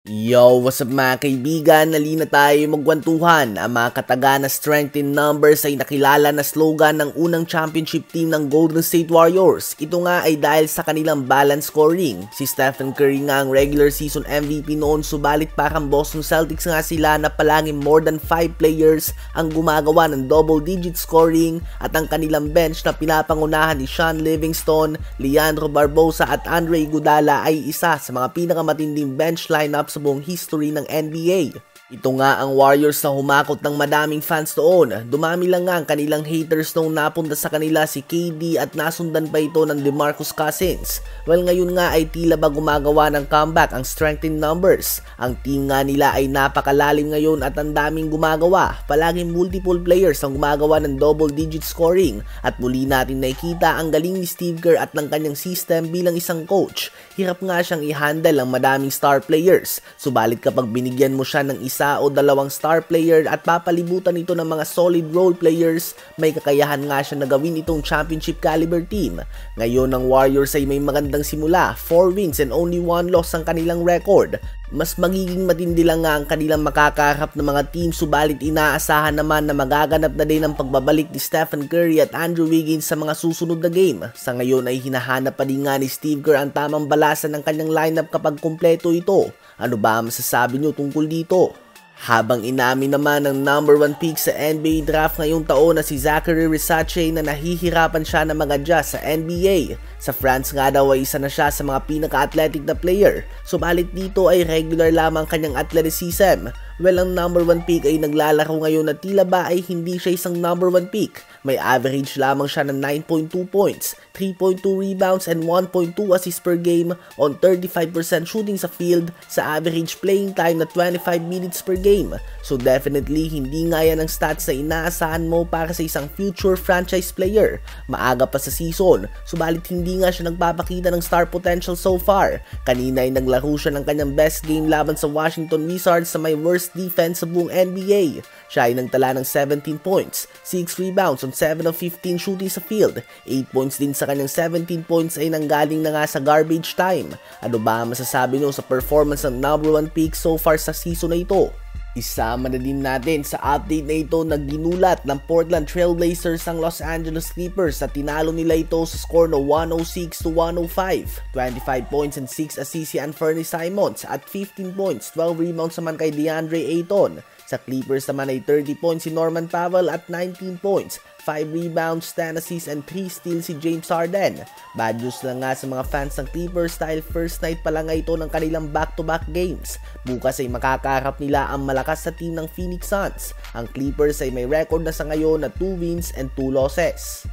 Yo, what's up mga kaibigan? Nalina tayo magkwentuhan. Ang mga kataga na strength in numbers ay nakilala na slogan ng unang championship team ng Golden State Warriors. Ito nga ay dahil sa kanilang balance scoring. Si Stephen Curry nga ang regular season MVP noon, subalit parang Boston Celtics nga sila na palagi more than 5 players ang gumagawa ng double-digit scoring at ang kanilang bench na pinapangunahan ni Sean Livingston, Leandro Barbosa at Andre Iguodala ay isa sa mga pinakamatinding bench lineup sa buong history ng NBA. Ito nga ang Warriors na humakot ng madaming fans noon. Dumami lang nga ang kanilang haters nung napunta sa kanila si KD at nasundan pa ito ng DeMarcus Cousins. Well, ngayon nga ay tila ba gumagawa ng comeback ang strength in numbers. Ang team nga nila ay napakalalim ngayon at ang daming gumagawa. Palaging multiple players ang gumagawa ng double-digit scoring at muli natin nakikita ang galing ni Steve Kerr at ng kanyang system bilang isang coach. Hirap nga siyang i-handle ang madaming star players. Subalit kapag binigyan mo siya ng isa o dalawang star player at papalibutan ito ng mga solid role players, may kakayahan nga siya na gawin itong championship caliber team. Ngayon ang Warriors ay may magandang simula, 4 wins and only 1 loss ang kanilang record. Mas magiging matindi lang nga ang kanilang makakaharap ng mga team, subalit inaasahan naman na magaganap na din ang pagbabalik ni Stephen Curry at Andrew Wiggins sa mga susunod na game. Sa ngayon ay hinahanap pa din nga ni Steve Kerr ang tamang balasan ng kanyang lineup kapag kumpleto ito. Ano ba ang masasabi nyo tungkol dito? Habang inamin naman ng number 1 pick sa NBA draft ngayong taon na si Zachary Rissace na nahihirapan siya na mag-adjust sa NBA. Sa France nga daw ay isa na siya sa mga pinaka-athletic na player, subalit dito ay regular lamang kanyang athleticism. Well, ang number 1 pick ay naglalaro ngayon na tila ba ay hindi siya isang number 1 pick. May average lamang siya ng 9.2 points, 3.2 rebounds and 1.2 assists per game on 35% shooting sa field sa average playing time na 25 minutes per game. So definitely hindi nga yan ang stats na inaasahan mo para sa isang future franchise player. Maaga pa sa season, subalit hindi nga siya nagpapakita ng star potential so far. Kanina ay naglaro siya ng kanyang best game laban sa Washington Wizards sa may worst defense sa buong NBA. Siya ay nagtala ng 17 points, 6 rebounds on 7 of 15 shooting sa field. 8 points din sa kanyang 17 points ay nanggaling na nga sa garbage time. Ano ba masasabi nyo sa performance ng number 1 pick so far sa season na ito? Isama na din natin sa update na ito na ginulat ng Portland Trail Blazers ang Los Angeles Clippers at tinalo nila ito sa score na 106-105. 25 points and 6 assists si Anthony Simons at 15 points, 12 rebounds naman kay DeAndre Ayton. Sa Clippers naman ay 30 points si Norman Powell at 19 points, 5 rebounds, 10 assists and 3 steals si James Harden. Bad news lang nga sa mga fans ng Clippers dahil first night pa lang ito ng kanilang back-to-back games. Bukas ay makakaharap nila ang malakas sa team ng Phoenix Suns. Ang Clippers ay may record na sa ngayon na 2 wins and 2 losses.